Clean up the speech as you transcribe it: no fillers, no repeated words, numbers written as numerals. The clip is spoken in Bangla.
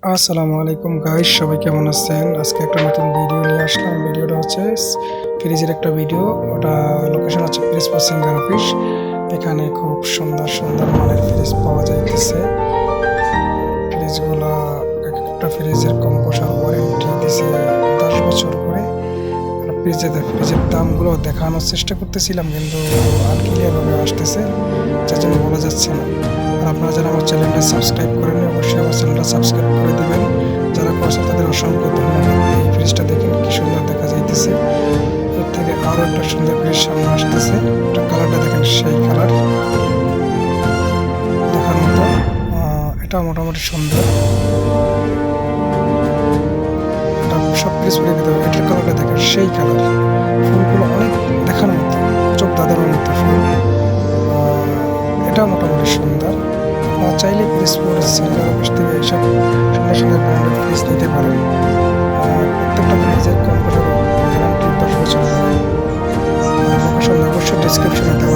আসসালামু আলাইকুম গাইস, সবাই কেমন আছেন? আজকে একটা নতুন ভিডিও নিয়ে আসলাম। ভিডিওটা হচ্ছে ফ্রিজের একটা ভিডিও। ওটা লোকেশন হচ্ছে ফ্রিজ সিঙ্গার অফিস। এখানে খুব সুন্দর সুন্দর মানের ফ্রিজ পাওয়া যাইতেছে। ফ্রিজগুলা একটা ফ্রিজের কম্প্রেসর ওয়ারেন্টি দিছে 10 বছর করে। ফ্রিজের দামগুলো দেখানোর চেষ্টা করতেছিলাম, কিন্তু আনক্লিয়ারভাবে আসতেছে, যার জন্য বলা যাচ্ছে না। আর আপনারা যারা আমার চ্যানেলটা সাবস্ক্রাইব করেন, অবশ্যই আমার চ্যানেলটা সাবস্ক্রাইব করে দেবেন। যারা করছে তাদের অসংখ্য ধন্যবাদ। এই ফ্রিজটা দেখেন কি সুন্দর দেখা যাইতেছে। এর থেকে আরও একটা সুন্দর ফ্রিজ সামনে আসতেছে। এটা কালারটা দেখেন, সেই কালার দেখার মতো। এটা মোটামুটি সুন্দর। এটা সব ফ্রিজ করে দিতে হবে। এটার কালারটা দেখেন, সেই কালার। ফুলগুলো অনেক দেখার মতো, চোখ দাদার মতো ফুল। এটা মোটামুটি সুন্দর। আপনারা চাইলে ফ্রিজ সিঙ্গার অফিস থেকে এইসব সুন্দর সুন্দর ব্র্যান্ডের ফ্রিজ নিতে পারেন। প্রত্যেকটা ফ্রিজের কম্পিউটার গ্যারান্টি 10 বছর। লোকেশন অবশ্যই ডিসক্রিপশনে দেওয়া